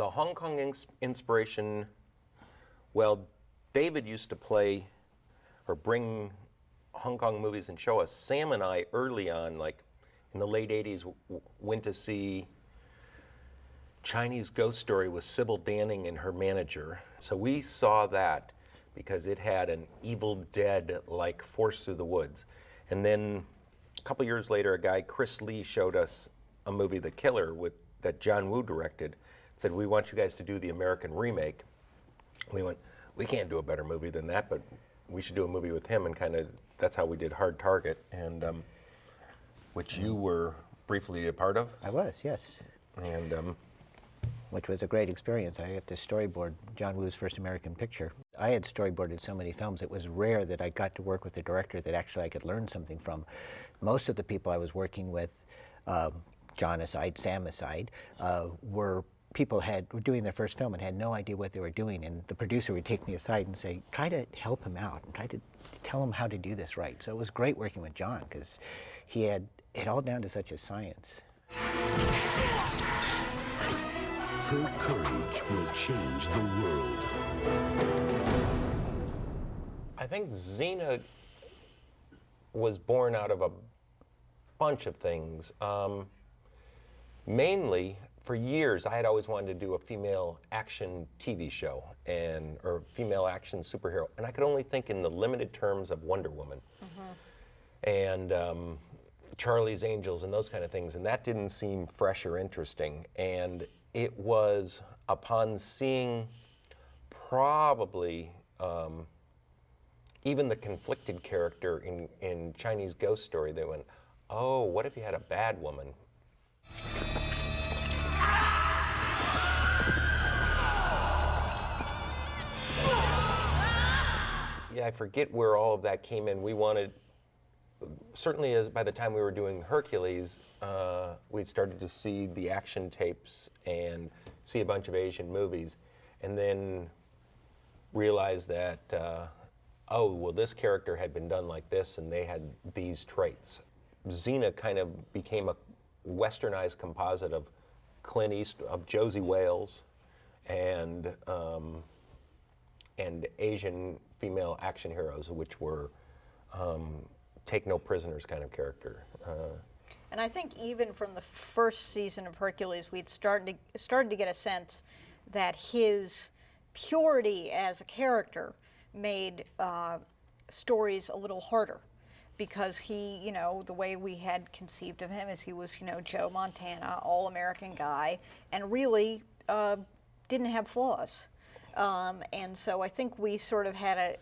The Hong Kong inspiration, well, David used to play or bring Hong Kong movies and show us. Sam and I, early on, like in the late 80s, went to see Chinese Ghost Story with Sybil Danning and her manager. So we saw that because it had an Evil Dead-like force through the woods. And then a couple years later, a guy, Chris Lee, showed us a movie, The Killer, that John Woo directed. Said, we want you guys to do the American remake. We went, we can't do a better movie than that, but we should do a movie with him, and kind of, that's how we did Hard Target, and which you were briefly a part of. I was, yes. And which was a great experience. I got to storyboard John Woo's first American picture. I had storyboarded so many films, it was rare that I got to work with a director that actually I could learn something from. Most of the people I was working with, John aside, Sam aside, were people were doing their first film and had no idea what they were doing, and the producer would take me aside and say, try to help him out and try to tell him how to do this right. So it was great working with John because he had it all down to such a science. Her courage will change the world. I think Xena was born out of a bunch of things. Mainly, for years, I had always wanted to do a female action TV show or female action superhero, and I could only think in the limited terms of Wonder Woman and Charlie's Angels and those kind of things, and that didn't seem fresh or interesting. And it was upon seeing probably even the conflicted character in Chinese Ghost Story, they went, oh, what if you had a bad woman? Yeah, I forget where all of that came in. We wanted, certainly by the time we were doing Hercules, we'd started to see the action tapes and see a bunch of Asian movies, and then realized that, oh, well, this character had been done like this, and they had these traits. Xena kind of became a westernized composite of Clint Eastwood, of Josie Wales, and Asian female action heroes, which were take no prisoners kind of character. And I think even from the first season of Hercules, we'd started to get a sense that his purity as a character made stories a little harder, because he, you know, the way we had conceived of him is he was, you know, Joe Montana, all-American guy, and really didn't have flaws. And so I think we sort of had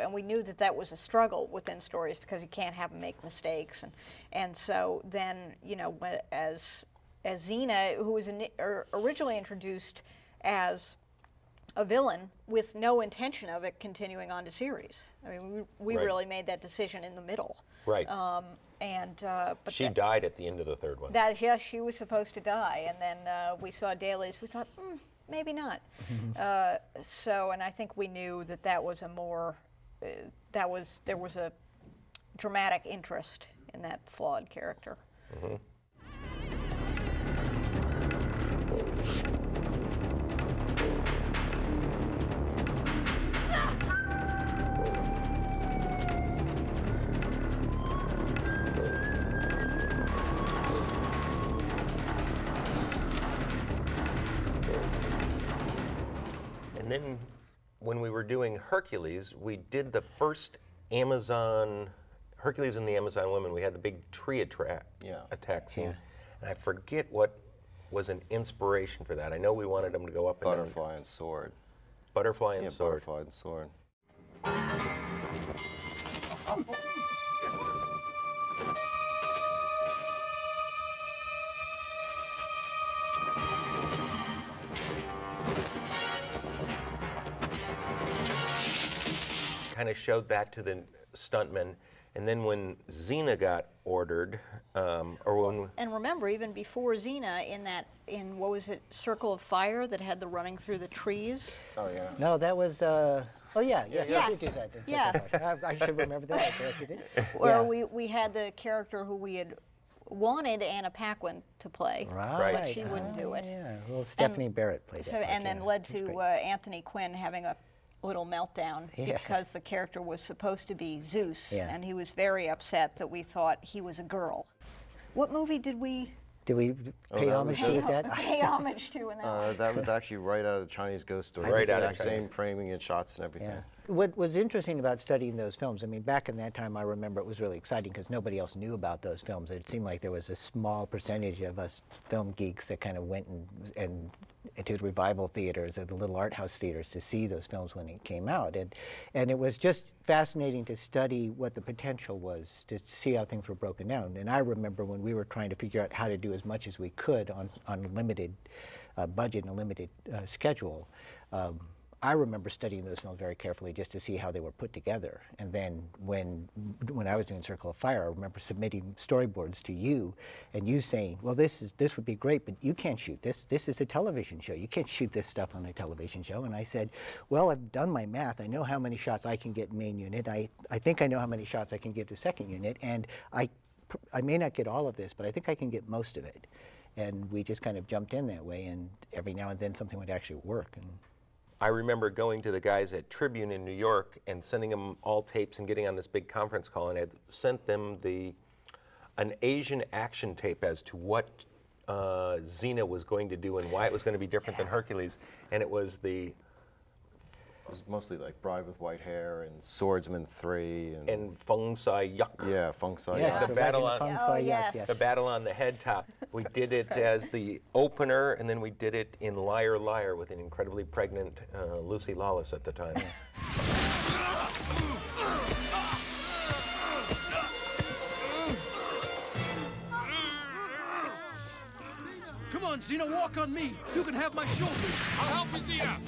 and we knew that that was a struggle within stories because you can't have them make mistakes. And so then, you know, as Xena, who was originally introduced as a villain with no intention of it continuing on to series. I mean, we Right. really made that decision in the middle. Right. But she died at the end of the third one. Yes, she was supposed to die, and then we saw dailies. We thought, maybe not. And I think we knew that that was a more, there was a dramatic interest in that flawed character. And then when we were doing Hercules, we did the first Hercules and the Amazon women. We had the big tree attack scene. Yeah. And I forget what was an inspiration for that. I know we wanted them to go up and Butterfly and sword. Butterfly and sword. Butterfly and sword. Kind of showed that to the stuntmen. And then when Xena got ordered, And remember, even before Xena, in what was it, Circle of Fire, that had the running through the trees? Oh, yeah. No, that was, oh yeah, yes, Yeah. you did that. Yeah. I should remember that. I corrected it. Where Yeah. we had the character who we had wanted Anna Paquin to play, Right. but she wouldn't do it. Yeah, well, Stephanie Barrett played So, it. and then led to Anthony Quinn having a little meltdown because the character was supposed to be Zeus, and he was very upset that we thought he was a girl. What movie did we pay homage to that? pay homage to in that one? That was actually right out of Chinese Ghost Story. Right out of Exact same framing and shots and everything. Yeah. What was interesting about studying those films, I mean, back in that time, I remember it was really exciting because nobody else knew about those films. It seemed like there was a small percentage of us film geeks that kind of went and to the revival theaters or the little art house theaters to see those films when it came out. And it was just fascinating to study what the potential was, to see how things were broken down. And I remember when we were trying to figure out how to do as much as we could on a limited budget and a limited schedule, I remember studying those films very carefully just to see how they were put together. And then when I was doing Circle of Fire, I remember submitting storyboards to you, and you saying, "Well, this would be great, but you can't shoot this. This is a television show. You can't shoot this stuff on a television show." And I said, "Well, I've done my math. I know how many shots I can get in main unit. I think I know how many shots I can get to second unit, and I may not get all of this, but I think I can get most of it." And we just kind of jumped in that way, and every now and then something would actually work. And I remember going to the guys at Tribune in New York and sending them all tapes and getting on this big conference call, and I had sent them an Asian action tape as to what Xena was going to do and why it was going to be different than Hercules, and it was It was mostly like Bride with White Hair and Swordsman 3 and Feng Sai Yuk. yeah, Feng Sai. yes, the the battle Legend of on- Feng Sai, Oh, yes. yes. The battle on the head top. We did it as the opener, and then we did it in Liar Liar with an incredibly pregnant Lucy Lawless at the time. Come on, Xena, walk on me. You can have my shoulders. I'll help you, Xena.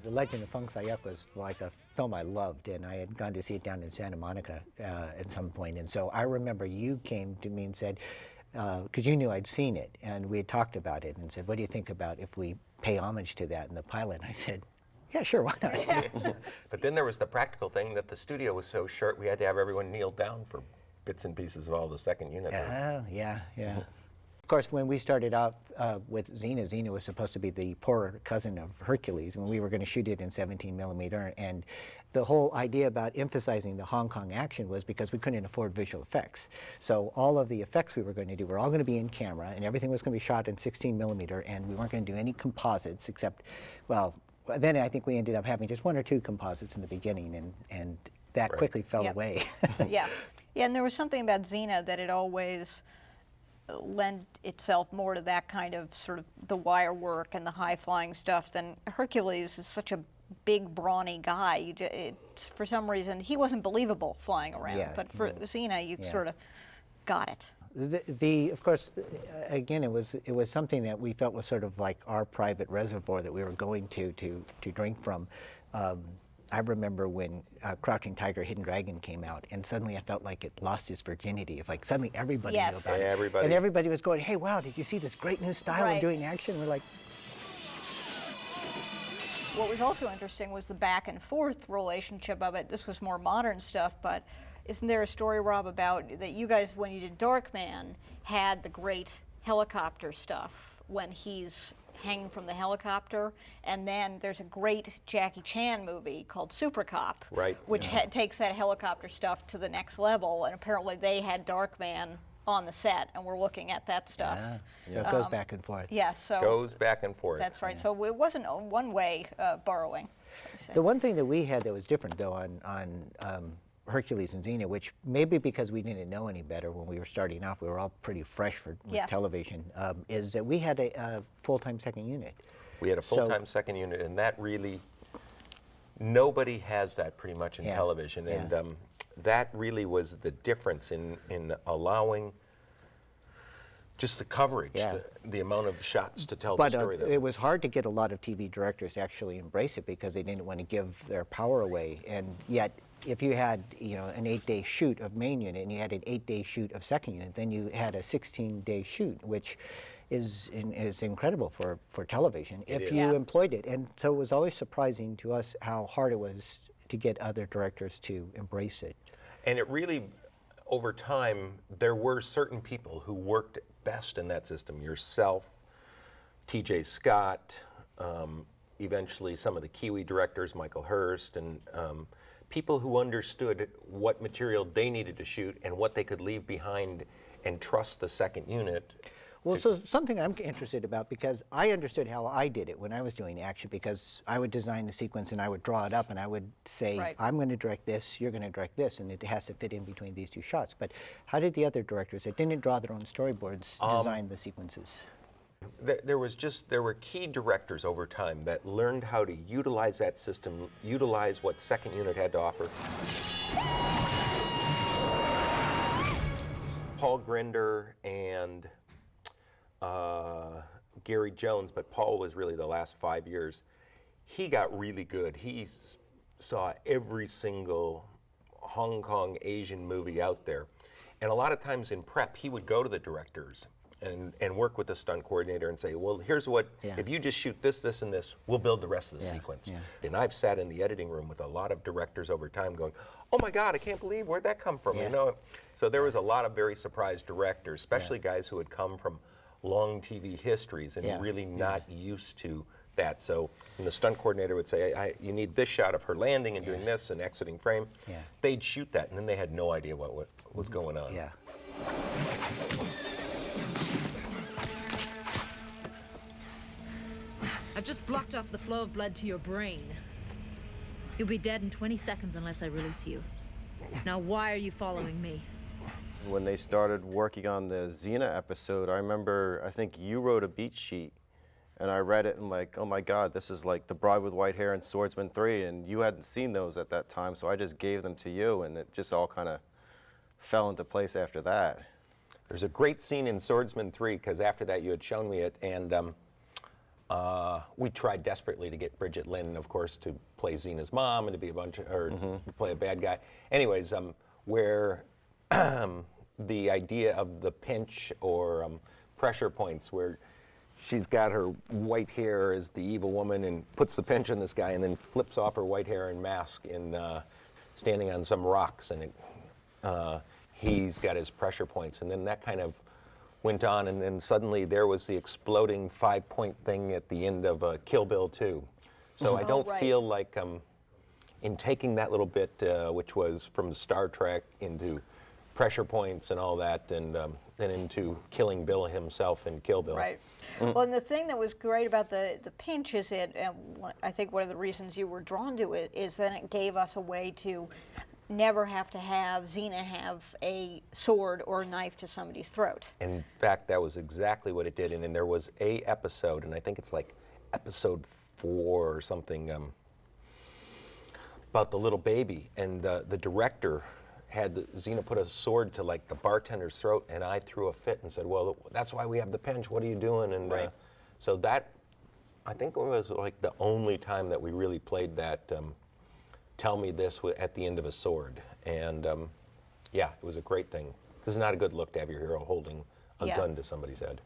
The Legend of Feng Sai Yuk was like a film I loved, and I had gone to see it down in Santa Monica at some point. And so I remember you came to me and said, because you knew I'd seen it, and we had talked about it, and said, "What do you think about if we pay homage to that in the pilot?" And I said, "Yeah, sure, why not?" But then there was the practical thing that the studio was so short, we had to have everyone kneel down for bits and pieces of all the second unit. Oh, yeah. Of course, when we started out with Xena was supposed to be the poorer cousin of Hercules, and we were going to shoot it in 17 millimeter. And the whole idea about emphasizing the Hong Kong action was because we couldn't afford visual effects. So all of the effects we were going to do were all going to be in camera, and everything was going to be shot in 16 millimeter, and we weren't going to do any composites except, well, then I think we ended up having just 1 or 2 composites in the beginning, and that quickly fell away. Yeah, and there was something about Xena that it always lend itself more to that kind of sort of the wire work and the high-flying stuff than Hercules is such a big, brawny guy. For some reason, he wasn't believable flying around, but for Xena, you sort of got it. Of course, again, it was something that we felt was sort of like our private reservoir that we were going to drink from. I remember when Crouching Tiger, Hidden Dragon came out, and suddenly I felt like it lost its virginity. It's like suddenly everybody knew about it. Everybody. And everybody was going, "Hey, wow, did you see this great new style of Right. doing action?" We're like, What was also interesting was the back and forth relationship of it. This was more modern stuff, but isn't there a story, Rob, about that you guys, when you did Darkman, had the great helicopter stuff when he's hanging from the helicopter, and then there's a great Jackie Chan movie called Super Cop, which takes that helicopter stuff to the next level, and apparently they had Darkman on the set, and we're looking at that stuff. so it goes back and forth. Yeah, so Goes back and forth. that's right. So it wasn't a one-way borrowing. shall we say. The one thing that we had that was different, though, on Hercules and Xena, which maybe because we didn't know any better when we were starting off, we were all pretty fresh with television, is that we had a full-time second unit. We had a full-time second unit, and that really, nobody has that pretty much in television. And that really was the difference in allowing just the coverage, the amount of shots to tell the story. But it was hard to get a lot of TV directors to actually embrace it because they didn't want to give their power away. And yet, if you had an 8-day shoot of main unit and you had an 8-day shoot of second unit, then you had a 16-day shoot, which is incredible for television if you employed it. And so it was always surprising to us how hard it was to get other directors to embrace it. And it really, over time, there were certain people who worked best in that system. Yourself, T.J. Scott, eventually some of the Kiwi directors, Michael Hurst, and people who understood what material they needed to shoot and what they could leave behind and trust the second unit. Well, so something I'm interested about, because I understood how I did it when I was doing action, because I would design the sequence and I would draw it up and I would say, Right. I'm going to direct this, you're going to direct this, and it has to fit in between these two shots. But how did the other directors that didn't draw their own storyboards design the sequences? There were key directors over time that learned how to utilize that system, utilize what second unit had to offer. Paul Grinder and Gary Jones, but Paul was really the last 5 years. He got really good. He saw every single Hong Kong Asian movie out there. And a lot of times in prep, he would go to the directors and work with the stunt coordinator and say, well, here's what, if you just shoot this, this, and this, we'll build the rest of the sequence. Yeah. And I've sat in the editing room with a lot of directors over time going, oh my God, I can't believe, where'd that come from? You know? So there was a lot of very surprised directors, especially guys who had come from long TV histories and really not used to that. So when the stunt coordinator would say, you need this shot of her landing and doing this and exiting frame, they'd shoot that, and then they had no idea what was going on. Yeah. I've just blocked off the flow of blood to your brain. You'll be dead in 20 seconds unless I release you. Now, why are you following me? When they started working on the Xena episode, I remember, I think you wrote a beat sheet, and I read it and like, oh my God, this is like The Bride with White Hair and Swordsman 3, and you hadn't seen those at that time, so I just gave them to you, and it just all kind of fell into place after that. There's a great scene in Swordsman 3, because after that you had shown me it, and we tried desperately to get Bridget Lynn, of course, to play Xena's mom and to be a bunch of, or play a bad guy. Anyways, where the idea of the pinch or pressure points, where she's got her white hair as the evil woman and puts the pinch on this guy and then flips off her white hair and mask in standing on some rocks, and he's got his pressure points, and then that kind of went on, and then suddenly there was the exploding 5-point thing at the end of Kill Bill 2. So I don't feel like in taking that little bit, which was from Star Trek into pressure points and all that, and then into killing Bill himself in Kill Bill. Right. Well, and the thing that was great about the pinch is I think one of the reasons you were drawn to it is that it gave us a way to never have to have Xena have a sword or a knife to somebody's throat. In fact, that was exactly what it did. And then there was a episode, and I think it's like episode 4 or something, about the little baby. And the director had Xena put a sword to like the bartender's throat, and I threw a fit and said, well, that's why we have the pinch. What are you doing? And so that, I think it was like the only time that we really played that tell me this at the end of a sword. And yeah, it was a great thing. This is not a good look to have your hero holding a gun to somebody's head.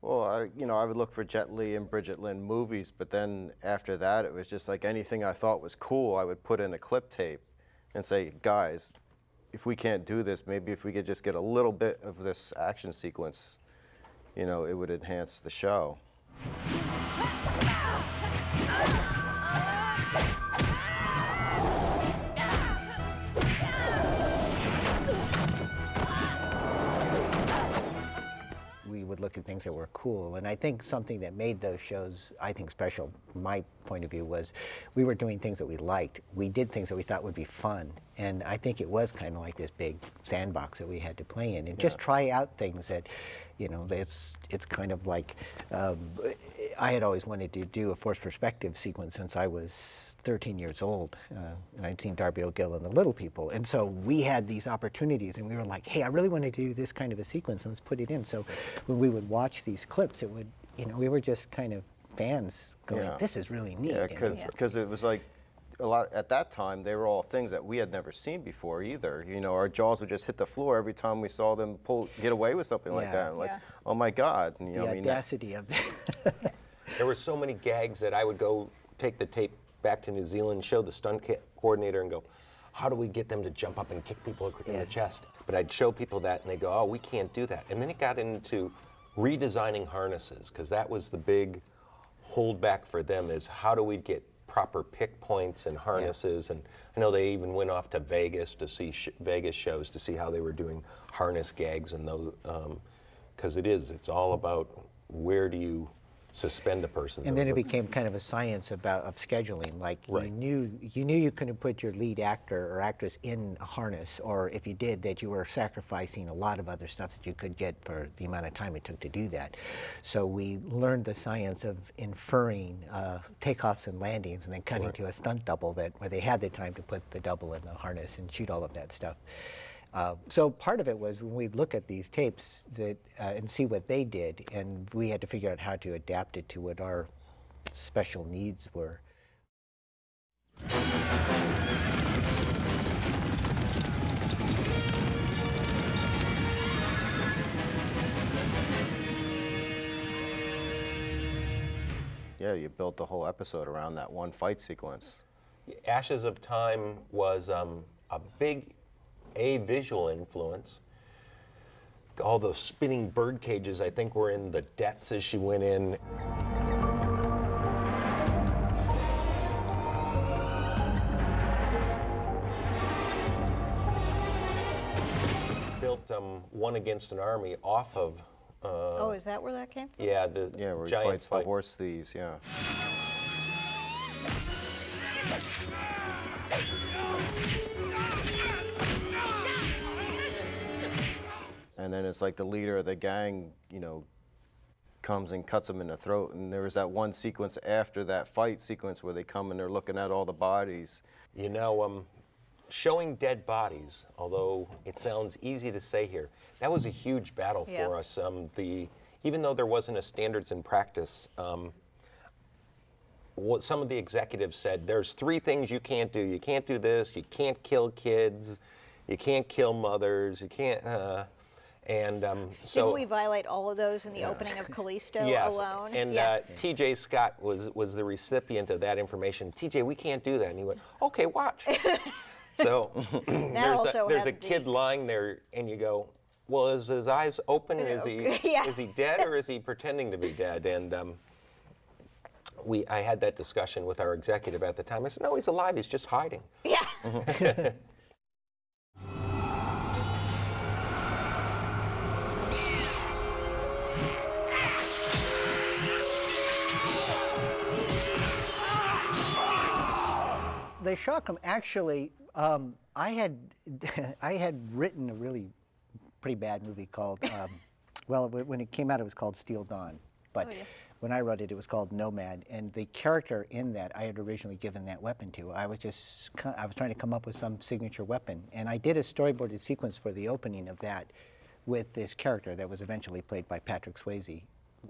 Well, I would look for Jet Li and Bridget Lynn movies, but then after that, it was just like anything I thought was cool, I would put in a clip tape and say, guys, if we can't do this, maybe if we could just get a little bit of this action sequence, it would enhance the show. We would look at things that were cool, and I think something that made those shows, I think, special, from my point of view, was we were doing things that we liked. We did things that we thought would be fun, and I think it was kind of like this big sandbox that we had to play in, and just try out things that, it's kind of like, I had always wanted to do a forced perspective sequence since I was 13 years old, and I'd seen Darby O'Gill and the Little People, and so we had these opportunities, and we were like, hey, I really want to do this kind of a sequence, and let's put it in. So when we would watch these clips, it would, we were just kind of fans going, this is really neat. Yeah, because it was like, a lot at that time, they were all things that we had never seen before either. You know, our jaws would just hit the floor every time we saw them get away with something like that. Like, oh my God. And, you know, The I mean, audacity of that. There were so many gags that I would go take the tape back to New Zealand, show the stunt coordinator and go, how do we get them to jump up and kick people in the chest? But I'd show people that and they'd go, oh, we can't do that. And then it got into redesigning harnesses, because that was the big holdback for them, is how do we get proper pick points and harnesses. And I know they even went off to Vegas to see Vegas shows to see how they were doing harness gags and those, because it's all about where do you suspend a person. And then it became kind of a science of scheduling. Like you knew you couldn't put your lead actor or actress in a harness, or if you did, that you were sacrificing a lot of other stuff that you could get for the amount of time it took to do that. So we learned the science of inferring takeoffs and landings, and then cutting to a stunt double where they had the time to put the double in the harness and shoot all of that stuff. So part of it was when we look at these tapes and see what they did, and we had to figure out how to adapt it to what our special needs were. Yeah, you built the whole episode around that one fight sequence. Ashes of Time was a big visual influence. All those spinning bird cages, I think, were in the depths as she went in. Built One Against an Army off of. Oh, is that where that came from? Yeah, where he giant fights the horse thieves. Yeah. And then it's like the leader of the gang, you know, comes and cuts him in the throat. And there was that one sequence after that fight sequence where they come and they're looking at all the bodies. You know, showing dead bodies, although it sounds easy to say here, that was a huge battle for us. Even though there wasn't a standards in practice, what some of the executives said, there's 3 things you can't do. You can't do this, you can't kill kids, you can't kill mothers, you can't, so... Didn't we violate all of those in the opening of Callisto alone? And TJ Scott was the recipient of that information. TJ, we can't do that. And he went, okay, watch. So there's a kid lying there, and you go, well, is his eyes open? Is he dead, or is he pretending to be dead? And I had that discussion with our executive at the time. I said, no, he's alive. He's just hiding. Yeah. The Chakram, actually, I had written a really pretty bad movie called, well, when it came out, it was called Steel Dawn. But when I wrote it, it was called Nomad, and the character in that I had originally given that weapon to. I was trying to come up with some signature weapon, and I did a storyboarded sequence for the opening of that with this character that was eventually played by Patrick Swayze,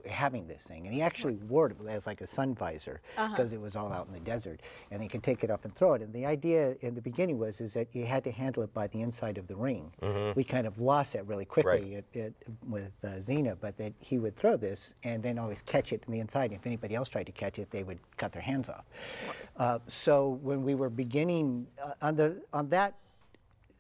having this thing, and he actually wore it as like a sun visor because it was all out in the desert, and he could take it up and throw it. And the idea in the beginning was that you had to handle it by the inside of the ring. We kind of lost that really quickly with Xena, but that he would throw this and then always catch it in the inside. If anybody else tried to catch it, they would cut their hands off. So when we were beginning on that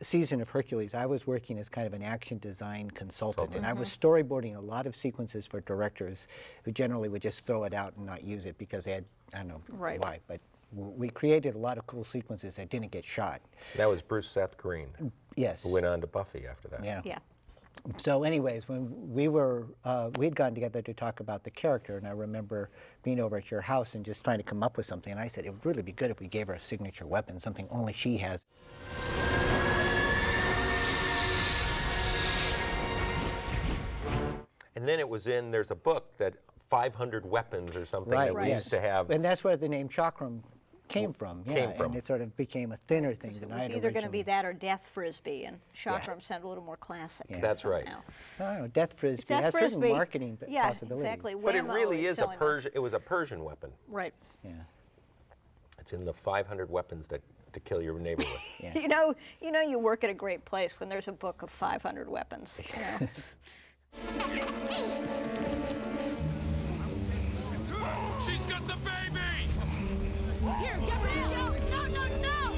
season of Hercules, I was working as kind of an action design consultant, and I was storyboarding a lot of sequences for directors who generally would just throw it out and not use it because they had, I don't know why, but we created a lot of cool sequences that didn't get shot. That was Bruce Seth Green. Yes. Who went on to Buffy after that. Yeah. So anyways, when we'd gotten together to talk about the character, and I remember being over at your house and just trying to come up with something, and I said it would really be good if we gave her a signature weapon, something only she has. And then it was there's a book that 500 weapons or something that we used to have. And that's where the name Chakram came from. And it sort of became a thinner thing than I had It was either going to be that or Death Frisbee, and Chakram sounded a little more classic. That's right. No, Death Frisbee has certain marketing possibilities. Exactly. But it really is it was a Persian weapon. Right. Yeah. It's in the 500 weapons to kill your neighbor with. Yeah. You work at a great place when there's a book of 500 weapons. She's got the baby! Here, get rid of it! No, no, no!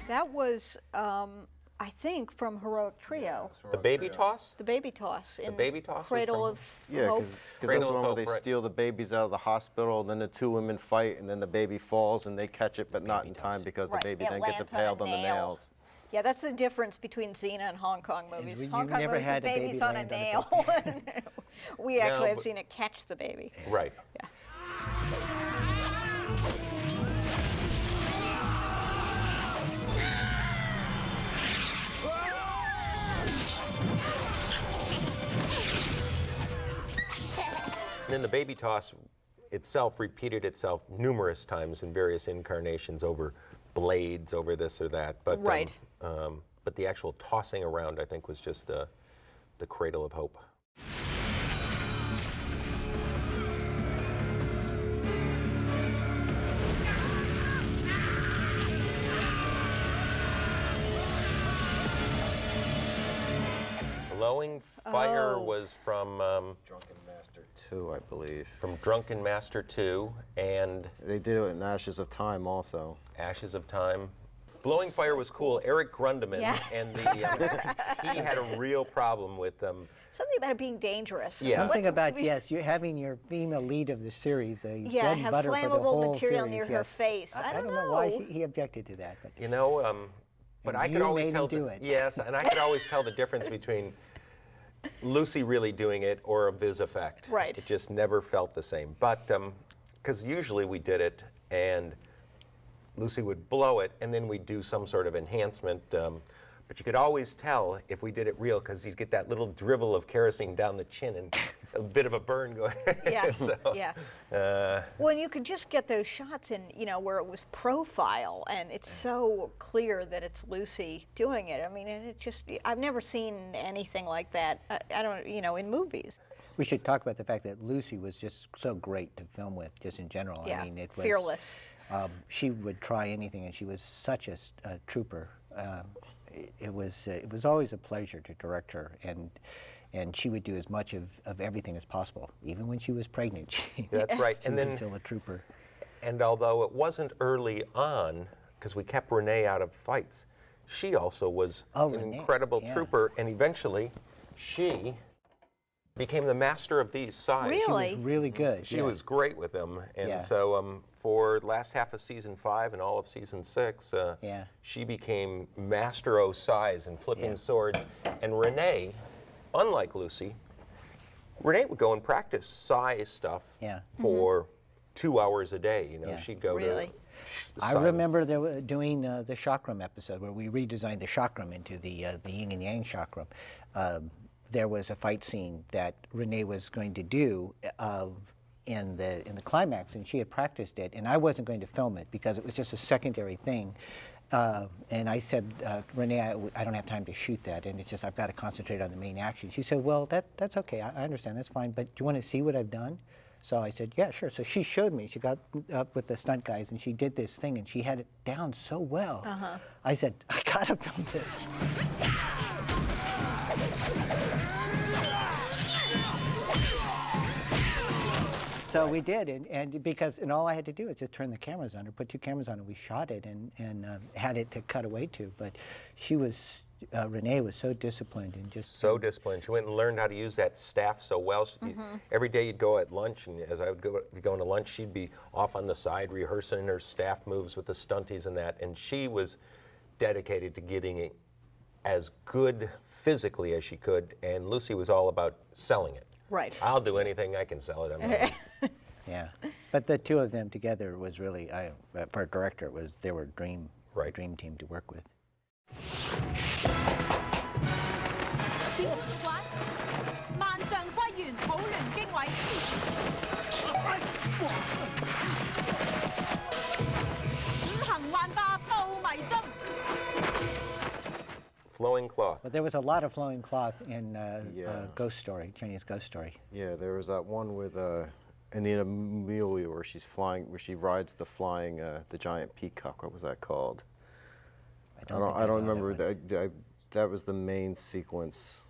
That was, I think, from Heroic Trio. The baby toss? The baby toss in baby toss was Cradle from- of Yeah, Hope. because that's Cradle the of one where Hope, they right. steal the babies out of the hospital, then the two women fight, and then the baby falls, and they catch it, but not in time because Right, the baby it then gets lands on a impaled on the nail. nails. Yeah, that's the difference between Xena and Hong Kong movies. you've Hong Kong never movies, had the a baby baby's on a land on a nail. We actually have but- seen it catch the baby. Right. Yeah. And then the baby toss itself repeated itself numerous times in various incarnations over blades, over this or that. But, Right. But the actual tossing around, I think, was just the Cradle of Hope. Glowing Fire Oh. was from Drunken Master 2, I believe. Drunken Master 2 and They did it in Ashes of Time also. Ashes of Time. Glowing Fire was cool. Eric Grundeman Yeah. and he had a real problem with them. Something about it being dangerous. Yeah. Something What- about, yes, you having your female lead of the series, a Yeah, bread and have butter for the flammable whole material series, near her yes. face. I don't don't know why know. he objected to that, but You know, but And I could you always made him tell do it. Yes, and I could always tell the difference between Lucy really doing it or a Viz effect. Right. It just never felt the same. But because usually we did it and Lucy would blow it and then we'd do some sort of enhancement. But you could always tell if we did it real because you'd get that little dribble of kerosene down the chin and a bit of a burn going. Yeah, So, yeah. uh, Well, and you could just get those shots in, where it was profile, and it's so clear that it's Lucy doing it. I mean, and it just, I've never seen anything like that, I don't, in movies. we should talk about the fact that Lucy was just so great to film with, just in general. Yeah, I mean, it was fearless. She would try anything, and she was such a trooper. It was always a pleasure to direct her, and she would do as much of everything as possible, even when she was pregnant. That's right. She And was then still a trooper. And although it wasn't early on, because we kept Renee out of fights, she also was an Renee, incredible yeah. trooper, and eventually she became the master of these sides. Really? She was really good. She yeah. was great with them, and Yeah. so for the last half of season 5 and all of season 6, Yeah. she became master o' size and flipping Yeah. swords. And Renee, unlike Lucy, Renee would go and practice sai stuff Yeah. for 2 hours a day. Yeah. She'd go Really? to. I remember doing the chakram episode where we redesigned the chakram into the yin and yang chakram. There was a fight scene that Renee was going to do in the climax, and she had practiced it, and I wasn't going to film it because it was just a secondary thing. And I said, Renee, I don't have time to shoot that, and it's just I've got to concentrate on the main action. She said, well, that's okay, I understand, that's fine, but do you want to see what I've done? So I said, yeah, sure. So she showed me. She got up with the stunt guys, and she did this thing, and she had it down so well. I said, I got to film this. So we did, and because all I had to do was just turn the cameras on, or put 2 cameras on, and we shot it, and had it to cut away to. But she was, Renee was so disciplined and just So disciplined. She went and learned how to use that staff so well. Every day you'd go at lunch, and as I would be going to lunch, she'd be off on the side rehearsing her staff moves with the stunties and that. And she was dedicated to getting it as good physically as she could. And Lucy was all about selling it. Right. I'll do anything I can sell it. I mean, Yeah, but the 2 of them together was really, for a director, they were a dream team to work with. flowing cloth. But there was a lot of flowing cloth in Yeah. Ghost Story, Chinese Ghost Story. Yeah, there was that one with And the movie where she's flying, where she rides the flying, the giant peacock. What was that called? I don't remember. That was the main sequence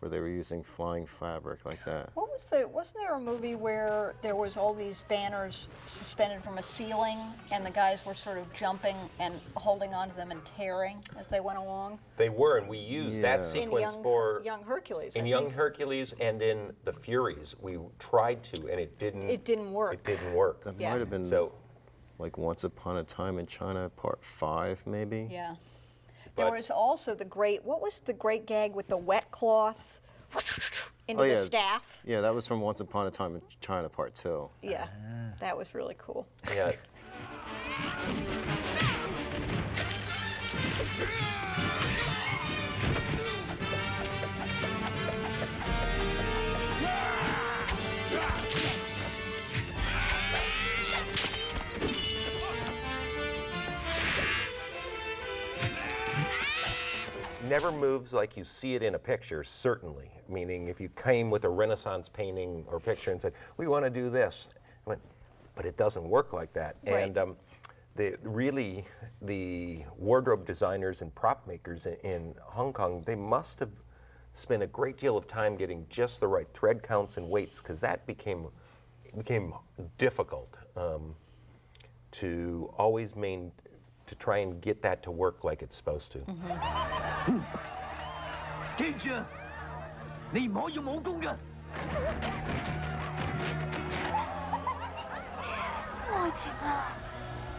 where they were using flying fabric like that. What was wasn't there a movie where there was all these banners suspended from a ceiling and the guys were sort of jumping and holding onto them and tearing as they went along? They were, and we used that In sequence for Young Hercules. in I Young think. Hercules and in the Furies. We tried to, and it didn't. It didn't work. It didn't work. That Yeah. might have been So like Once Upon a Time in China, Part 5, maybe. Yeah. There But- was also the great, what was the great gag with the wet cloth into Oh, the yeah. staff? Yeah, that was from Once Upon a Time in China, Part 2. Yeah, that was really cool. yeah. Never moves like you see it in a picture, certainly. Meaning, if you came with a Renaissance painting or picture and said, we want to do this, I went, but it doesn't work like that. Right. And the wardrobe designers and prop makers in Hong Kong, they must have spent a great deal of time getting just the right thread counts and weights, because that became difficult to always to try and get that to work like it's supposed to. 記住啊，你唔可以武功㗎。愛情啊，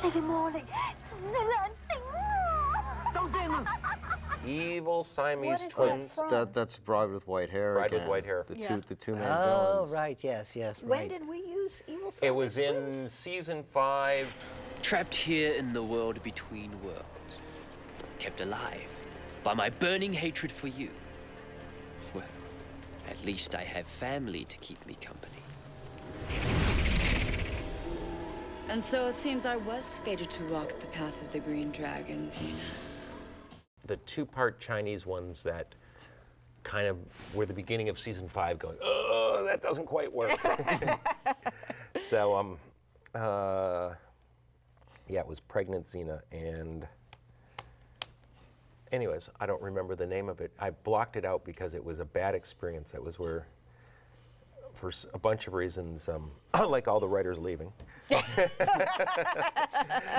你嘅魔力真係難頂啊！收聲啊！ Evil Siamese What is that twins. from? That's Bride with White Hair. Bride with again. White Hair. The two main Oh, villains. right, yes, yes, When right. did we use Evil It was Siamese twins? in season 5. Trapped here in the world between worlds, kept alive by my burning hatred for you. Well, at least I have family to keep me company. And so it seems I was fated to walk the path of the Green Dragon, Xena. The 2-part Chinese ones that kind of were the beginning of season 5 going, oh, that doesn't quite work. So, yeah, it was Pregnant Xena, and anyways, I don't remember the name of it. I blocked it out because it was a bad experience. That was where, for a bunch of reasons, like all the writers leaving,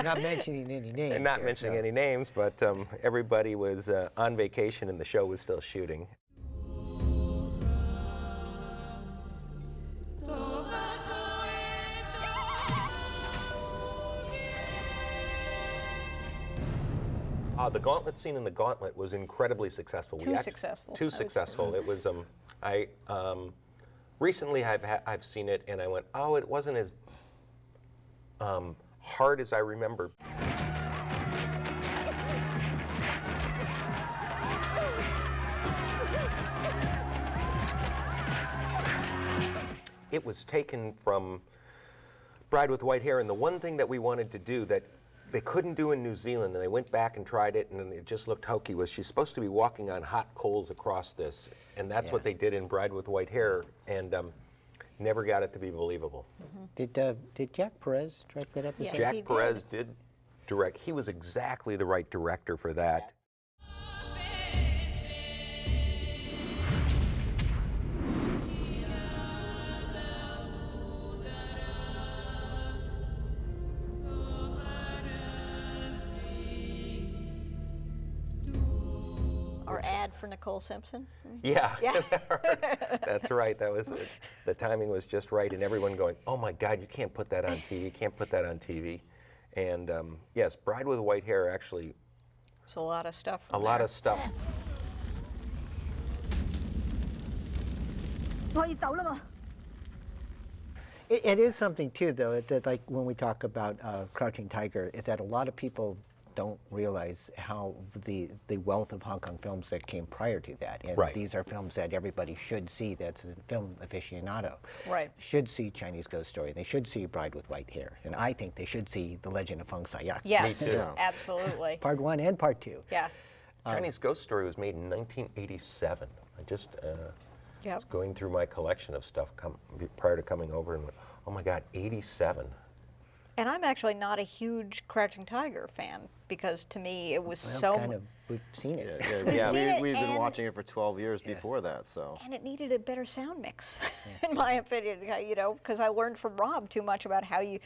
Not mentioning any names. and not here, mentioning no. any names, but everybody was on vacation and the show was still shooting. The gauntlet scene in the gauntlet was incredibly successful. Too successful. Too That was successful. It was. Recently I've seen it and I went, oh, it wasn't as hard as I remember. It was taken from Bride with White Hair, and the one thing that we wanted to do that they couldn't do in New Zealand, and they went back and tried it, and it just looked hokey, was she's supposed to be walking on hot coals across this, and that's what they did in Bride with White Hair, and never got it to be believable. Did Jack Perez direct that episode? Yes, he Jack did. Perez did direct. He was exactly the right director for that. Our ad for Nicole Simpson? Yeah, Yeah. that's right. That was it. The timing was just right, and everyone going, "Oh my God, you can't put that on TV! You can't put that on TV!" And yes, Bride with White Hair actually There's a lot of stuff. a lot of stuff. 我要走啦嘛！ It is something too, though, that like when we talk about Crouching Tiger, is that a lot of people don't realize how the wealth of Hong Kong films that came prior to that, and Right. these are films that everybody should see. That's a film aficionado. Right. Should see Chinese Ghost Story. They should see Bride with White Hair, and I think they should see The Legend of Feng Sayat. Yes, Me too. absolutely. Part 1 and Part 2. Yeah. Chinese Ghost Story was made in 1987. I just I was going through my collection of stuff prior to coming over and went, oh my God, 87. And I'm actually not a huge Crouching Tiger fan because to me it was We've seen it. We've been watching it for 12 years before that, so. And it needed a better sound mix, in my opinion, you know, because I learned from Rob too much about how you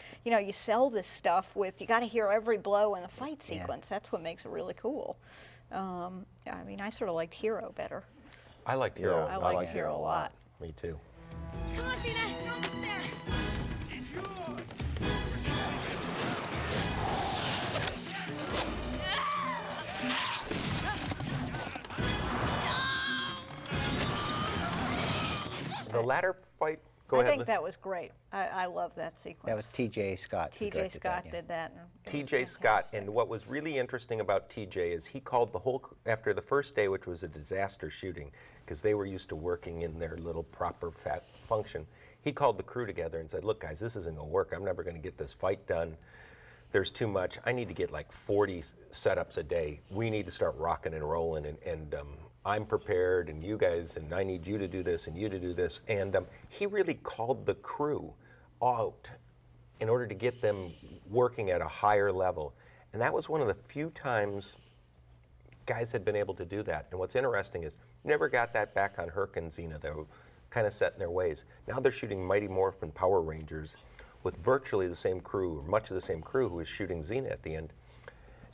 sell this stuff with, you got to hear every blow in the fight sequence. That's what makes it really cool. I mean, I sort of liked Hero better. I liked Hero. I liked Hero a lot. Me too. Come on, Xena, you're almost there. It's yours. The latter fight, go I ahead. think that was great. I love that sequence. That was T.J. Scott. T.J. Scott did that. T.J. Scott, and what was really interesting about T.J. is he called the whole, after the first day, which was a disaster shooting, because they were used to working in their little proper function, he called the crew together and said, look guys, this isn't going to work. I'm never going to get this fight done. There's too much. I need to get like 40 setups a day. We need to start rocking and rolling, and I'm prepared, and you guys, and I need you to do this, and you to do this. And he really called the crew out in order to get them working at a higher level. And that was one of the few times guys had been able to do that. And what's interesting is, never got that back on Herc and Xena. They were kind of set in their ways. Now they're shooting Mighty Morphin Power Rangers with virtually the same crew, or much of the same crew, who is shooting Xena at the end.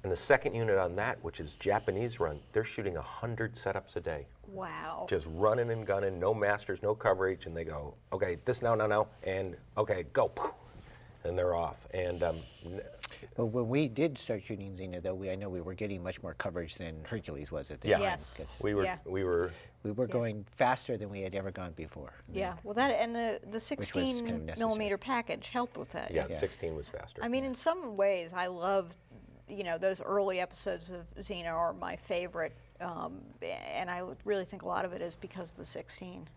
And the second unit on that, which is Japanese run, they're shooting 100 setups a day. Wow. Just running and gunning, no masters, no coverage, and they go, okay, this now, and okay, go, and they're off. And well, when we did start shooting Xena, though, I know we were getting much more coverage than Hercules was at the time. Yes. We were going faster than we had ever gone before. Yeah, well, that and the 16 millimeter package helped with that. Yeah, 16 was faster. I mean, in some ways, I love, those early episodes of Xena are my favorite, and I really think a lot of it is because of the 16.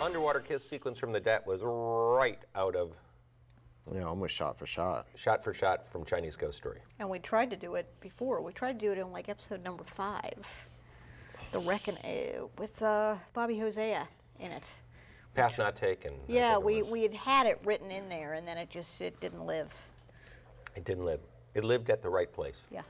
Underwater kiss sequence from the Det was right out of, almost shot for shot. Shot for shot from Chinese Ghost Story. And we tried to do it before. We tried to do it in like episode number 5, The Reckon, with Bobby Hosea in it. Pass Not Taken. Yeah, we had it written in there, and then it didn't live. It didn't live. It lived at the right place. Yeah.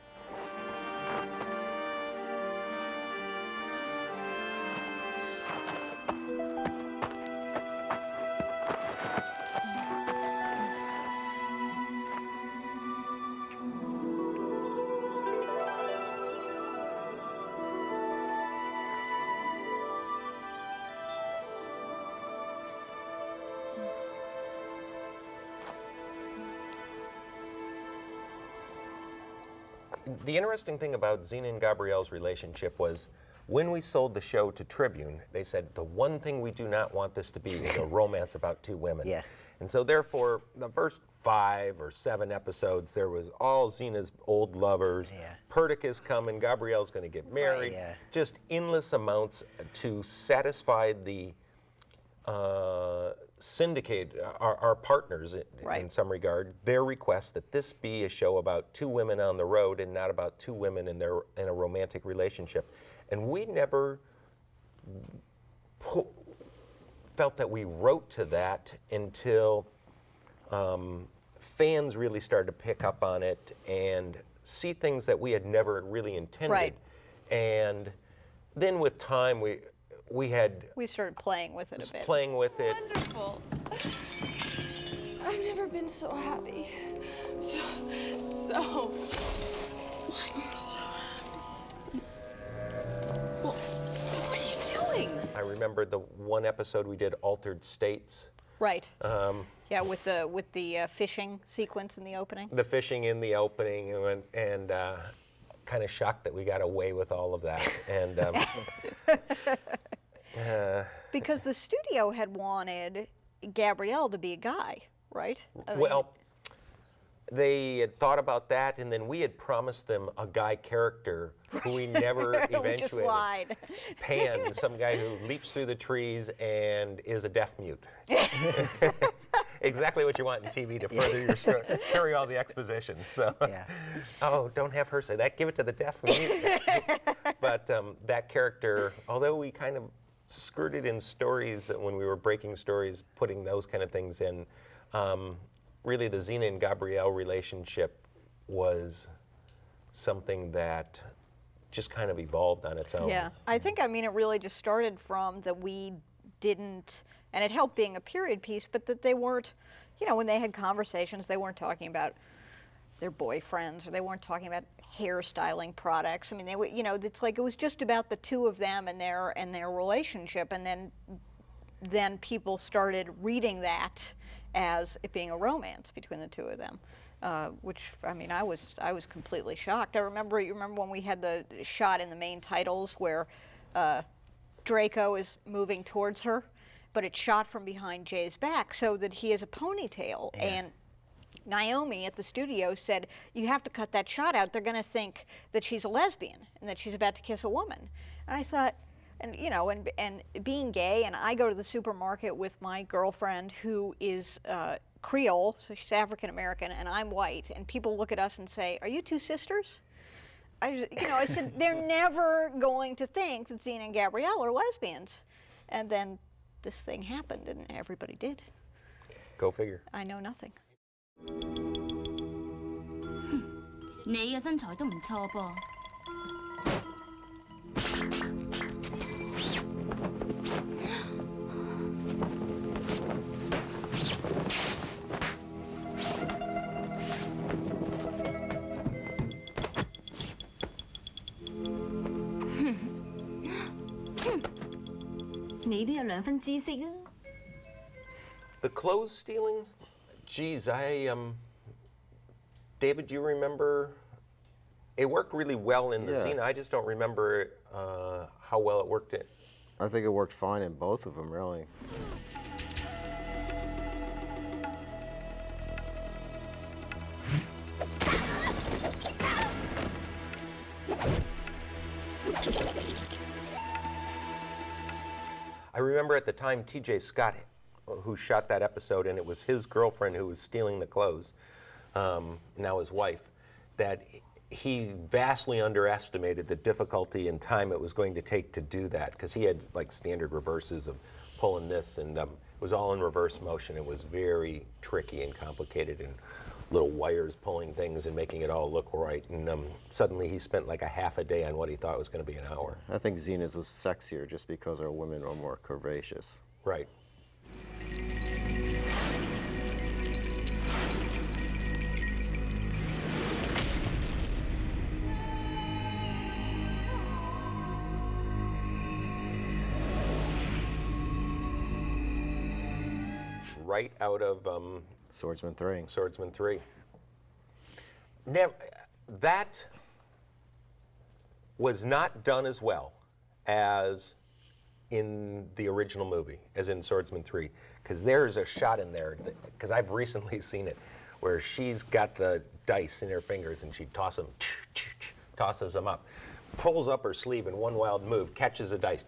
The interesting thing about Xena and Gabrielle's relationship was when we sold the show to Tribune, they said the one thing we do not want this to be is a romance about two women. Yeah. And so therefore, the first 5 or 7 episodes, there was all Xena's old lovers. Yeah. Perdiccas coming, Gabrielle's going to get married. Right. Yeah. Just endless amounts to satisfy the syndicate, our partners in some regard, their request that this be a show about 2 women on the road and not about 2 women in a romantic relationship. And we never felt that we wrote to that until fans really started to pick up on it and see things that we had never really intended. Right. And then with time, we started playing with it a bit. Playing with it. Wonderful. I've never been so happy. So. What? So happy. Well, what are you doing? I remember the one episode we did, Altered States. Right. Yeah, with the fishing sequence in the opening. The fishing in the opening, and kind of shocked that we got away with all of that. And Because the studio had wanted Gabrielle to be a guy, right? I mean, Well, they had thought about that, and then we had promised them a guy character who we never we just eventuated. lied. Pan, some guy who leaps through the trees and is a deaf mute. Exactly what you want in TV to further your story, carry all the exposition. So, oh, don't have her say that. Give it to the deaf mute. But that character, although we kind of skirted in stories that when we were breaking stories, putting those kind of things in, really the Xena and Gabrielle relationship was something that just kind of evolved on its own. Yeah, I think, I mean, it really just started from that we didn't, and it helped being a period piece, but that they weren't, you know, when they had conversations, they weren't talking about their boyfriends, or they weren't talking about hairstyling products. I mean, they were, you know, it's like it was just about the two of them and their relationship, and then people started reading that as it being a romance between the two of them, which, I mean, I was completely shocked. You remember when we had the shot in the main titles where Draco is moving towards her, but it's shot from behind Jay's back so that he has a ponytail. Yeah. And Naomi at the studio said, you have to cut that shot out. They're going to think that she's a lesbian and that she's about to kiss a woman. And I thought, and you know, and being gay, and I go to the supermarket with my girlfriend who is Creole, so she's African American, and I'm white, and people look at us and say, "Are you two sisters?" I said, they're never going to think that Xena and Gabrielle are lesbians. And then this thing happened, and everybody did. Go figure. I know nothing. 你嘅身材都唔錯噃。你都有兩分知識啊！ The clothes stealing? Geez, David, do you remember? It worked really well in the Xena. I just don't remember how well it worked in. I think it worked fine in both of them, really. I remember at the time T.J. Scott, who shot that episode, and it was his girlfriend who was stealing the clothes, now his wife, that he vastly underestimated the difficulty and time it was going to take to do that, because he had like standard reverses of pulling this, and it was all in reverse motion. It was very tricky and complicated, and little wires pulling things and making it all look right. And suddenly he spent like a half a day on what he thought was going to be an hour. I think Xena's was sexier just because our women are more curvaceous. Right. Right out of Swordsman 3. Swordsman 3. Never, that was not done as well as in the original movie, as in Swordsman 3, because there's a shot in there, because I've recently seen it, where she's got the dice in her fingers and she tosses them up, pulls up her sleeve in one wild move, catches the dice,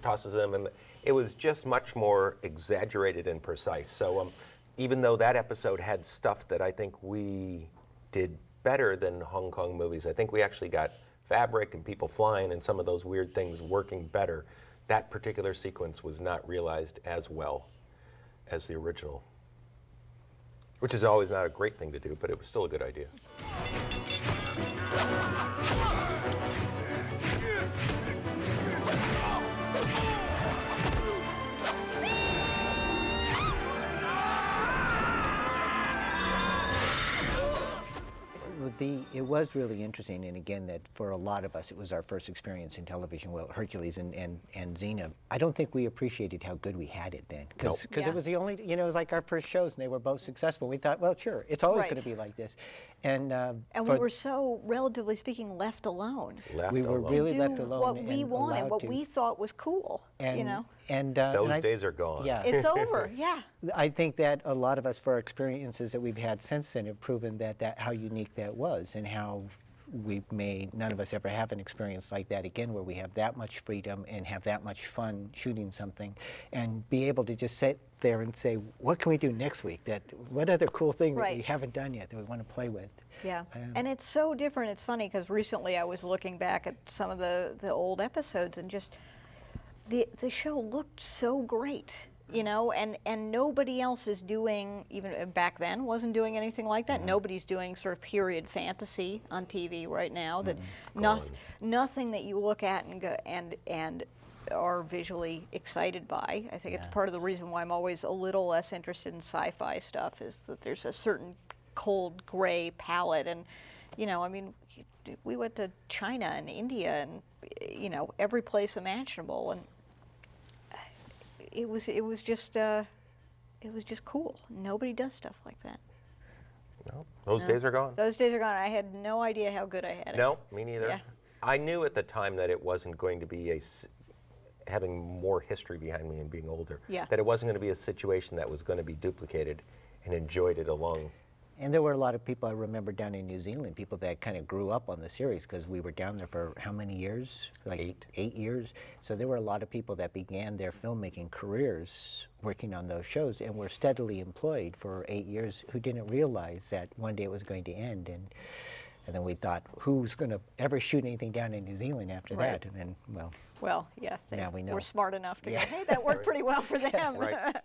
tosses them, and it was just much more exaggerated and precise. So even though that episode had stuff that I think we did better than Hong Kong movies, I think we actually got fabric and people flying and some of those weird things working better. That particular sequence was not realized as well as the original, which is always not a great thing to do, but it was still a good idea. It was really interesting, and again, that for a lot of us, it was our first experience in television. Well, Hercules and Xena. I don't think we appreciated how good we had it then, because it was the only, it was like our first shows, and they were both successful. We thought, well, sure, it's always going to be like this. And we were so, relatively speaking, left alone. We were really to left do alone. what we and wanted, allowed what to. we thought was cool, And, you know? Those days are gone. Yeah. It's over, yeah. I think that a lot of us, for our experiences that we've had since then, have proven that how unique that was, and how none of us ever have an experience like that again, where we have that much freedom and have that much fun shooting something, and be able to just sit there and say, what can we do next week? What other cool thing that we haven't done yet that we want to play with? Yeah, and it's so different. It's funny because recently I was looking back at some of the old episodes, and just the show looked so great, you know, and nobody else is doing, even back then, wasn't doing anything like that. Nobody's doing sort of period fantasy on TV right now. That nothing that you look at and go and are visually excited by. I think it's part of the reason why I'm always a little less interested in sci-fi stuff, is that there's a certain cold gray palette. And you know, I mean, we went to China and India and, you know, every place imaginable, and it was just cool. Nobody does stuff like that. No, those days are gone. Those days are gone. I had no idea how good I had it. No, me neither. Yeah. I knew at the time that it wasn't going to be having more history behind me and being older. Yeah. That it wasn't going to be a situation that was going to be duplicated, and enjoyed it along. And there were a lot of people I remember down in New Zealand, people that kind of grew up on the series, because we were down there for how many years? Like 8 years. So there were a lot of people that began their filmmaking careers working on those shows and were steadily employed for 8 years, who didn't realize that one day it was going to end. And then we thought, who's going to ever shoot anything down in New Zealand after that? And then, well, yeah, now we know. We're smart enough to go, hey, that worked pretty well for them. Right.